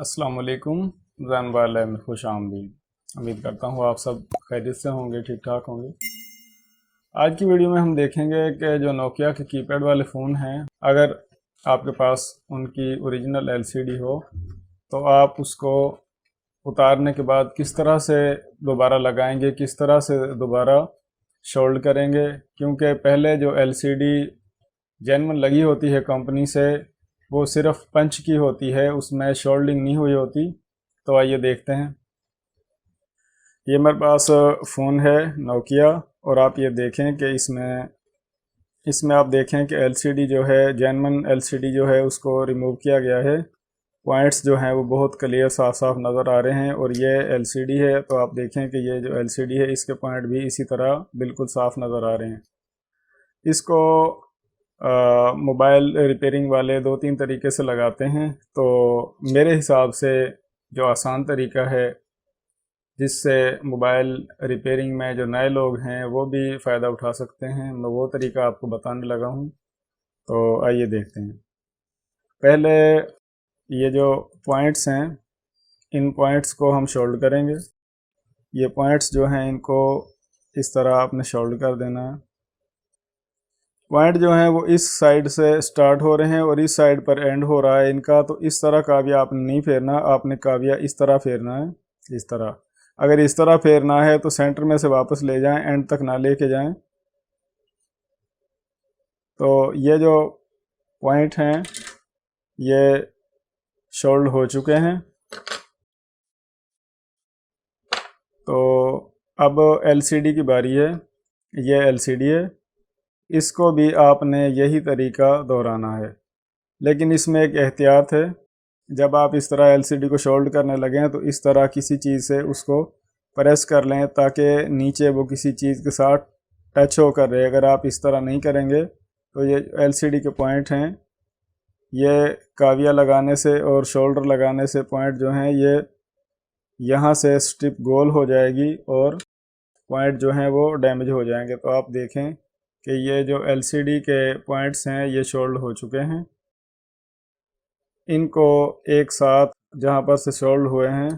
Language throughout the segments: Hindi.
अस्सलाम वालेकुम। रन वाले में खुश आमदीद। उम्मीद करता हूँ आप सब खैरियत से होंगे, ठीक ठाक होंगे। आज की वीडियो में हम देखेंगे कि जो नोकिया के कीपैड वाले फ़ोन हैं, अगर आपके पास उनकी ओरिजिनल एलसीडी हो तो आप उसको उतारने के बाद किस तरह से दोबारा लगाएंगे, किस तरह से दोबारा शोल्ड करेंगे। क्योंकि पहले जो एलसीडी जेन्युइन लगी होती है कंपनी से, वो सिर्फ पंच की होती है, उसमें शोल्डिंग नहीं हुई होती। तो आइए देखते हैं। ये मेरे पास फ़ोन है नोकिया, और आप ये देखें कि इसमें आप देखें कि एलसीडी जो है, जेन्युइन एलसीडी जो है, उसको रिमूव किया गया है। पॉइंट्स जो हैं वो बहुत क्लियर साफ साफ नज़र आ रहे हैं। और ये एलसीडी है तो आप देखें कि ये जो एलसीडी है इसके पॉइंट भी इसी तरह बिल्कुल साफ नज़र आ रहे हैं। इसको मोबाइल रिपेयरिंग वाले 2-3 तरीके से लगाते हैं। तो मेरे हिसाब से जो आसान तरीका है, जिससे मोबाइल रिपेयरिंग में जो नए लोग हैं वो भी फ़ायदा उठा सकते हैं, मैं वो तरीका आपको बताने लगा हूँ। तो आइए देखते हैं। पहले ये जो पॉइंट्स हैं, इन पॉइंट्स को हम शोल्ड करेंगे। ये पॉइंट्स जो हैं इनको इस तरह आपने शोल्ड कर देना है। पॉइंट जो हैं वो इस साइड से स्टार्ट हो रहे हैं और इस साइड पर एंड हो रहा है इनका। तो इस तरह काविया आपने नहीं फेरना, आपने काविया इस तरह फेरना है, इस तरह। अगर इस तरह फेरना है तो सेंटर में से वापस ले जाएं, एंड तक ना लेके जाएं। तो ये जो पॉइंट हैं ये शोल्ड हो चुके हैं। तो अब एलसीडी की बारी है। ये एलसीडी है, इसको भी आपने यही तरीका दोहराना है, लेकिन इसमें एक एहतियात है। जब आप इस तरह एलसीडी को शोल्ड करने लगें तो इस तरह किसी चीज़ से उसको प्रेस कर लें ताकि नीचे वो किसी चीज़ के साथ टच होकर रहे। अगर आप इस तरह नहीं करेंगे तो ये एलसीडी के पॉइंट हैं, ये काविया लगाने से और शोल्डर लगाने से पॉइंट जो हैं ये यहाँ से स्ट्रिप गोल हो जाएगी और पॉइंट जो हैं वो डैमेज हो जाएंगे। तो आप देखें कि ये जो एलसीडी के पॉइंट्स हैं ये शोल्ड हो चुके हैं। इनको एक साथ जहाँ पर से शोल्ड हुए हैं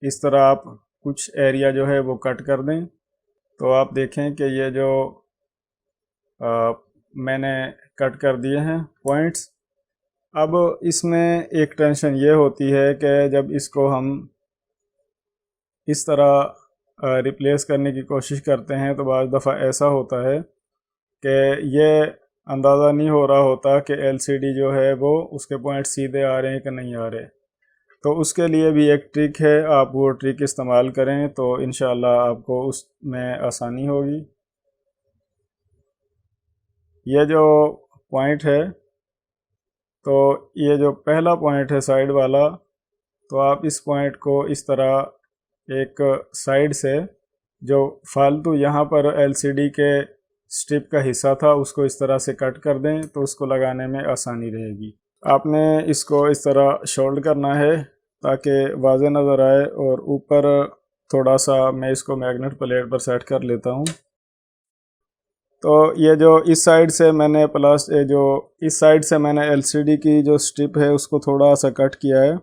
इस तरह आप कुछ एरिया जो है वो कट कर दें। तो आप देखें कि ये जो मैंने कट कर दिए हैं पॉइंट्स। अब इसमें एक टेंशन ये होती है कि जब इसको हम इस तरह रिप्लेस करने की कोशिश करते हैं तो बाज़ दफ़ा ऐसा होता है कि ये अंदाज़ा नहीं हो रहा होता कि एलसीडी जो है वो उसके पॉइंट सीधे आ रहे हैं कि नहीं आ रहे। तो उसके लिए भी एक ट्रिक है, आप वो ट्रिक इस्तेमाल करें तो इंशाअल्लाह आपको उसमें आसानी होगी। ये जो पॉइंट है, तो ये जो पहला पॉइंट है साइड वाला, तो आप इस पॉइंट को इस तरह एक साइड से जो फालतू यहाँ पर एलसीडी के स्ट्रिप का हिस्सा था उसको इस तरह से कट कर दें तो उसको लगाने में आसानी रहेगी। आपने इसको इस तरह शोल्ड करना है ताकि वाज़े नज़र आए। और ऊपर थोड़ा सा मैं इसको मैग्नेट प्लेट पर सेट कर लेता हूँ। तो ये जो इस साइड से मैंने एलसीडी की जो स्ट्रिप है उसको थोड़ा सा कट किया है।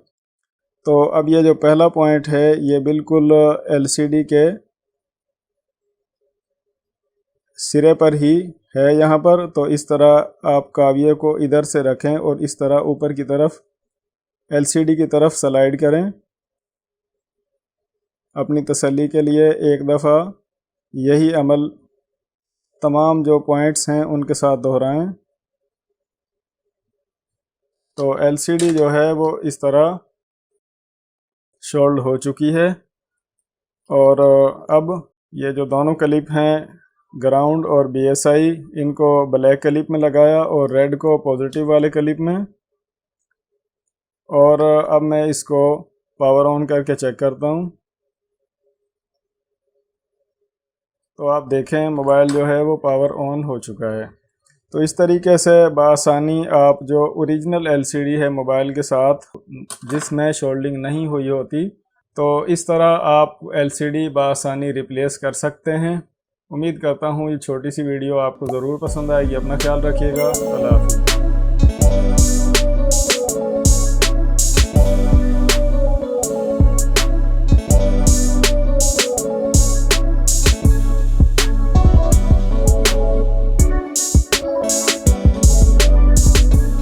तो अब ये जो पहला पॉइंट है ये बिल्कुल एलसीडी के सिरे पर ही है यहाँ पर। तो इस तरह आप काविये को इधर से रखें और इस तरह ऊपर की तरफ एलसीडी की तरफ स्लाइड करें। अपनी तसल्ली के लिए एक दफ़ा यही अमल तमाम जो पॉइंट्स हैं उनके साथ दोहराएं। तो एलसीडी जो है वो इस तरह शोल्ड हो चुकी है। और अब ये जो दोनों क्लिप हैं, ग्राउंड और बीएसआई, इनको ब्लैक क्लिप में लगाया और रेड को पॉजिटिव वाले क्लिप में। और अब मैं इसको पावर ऑन करके चेक करता हूँ। तो आप देखें मोबाइल जो है वो पावर ऑन हो चुका है। तो इस तरीके से बआसानी आप जो ओरिजिनल एलसीडी है मोबाइल के साथ जिसमें शोल्डिंग नहीं हुई होती, तो इस तरह आप एलसीडी बआसानी रिप्लेस कर सकते हैं। उम्मीद करता हूँ ये छोटी सी वीडियो आपको ज़रूर पसंद आएगी। अपना ख्याल रखिएगा। अल्लाह हाफ़िज़।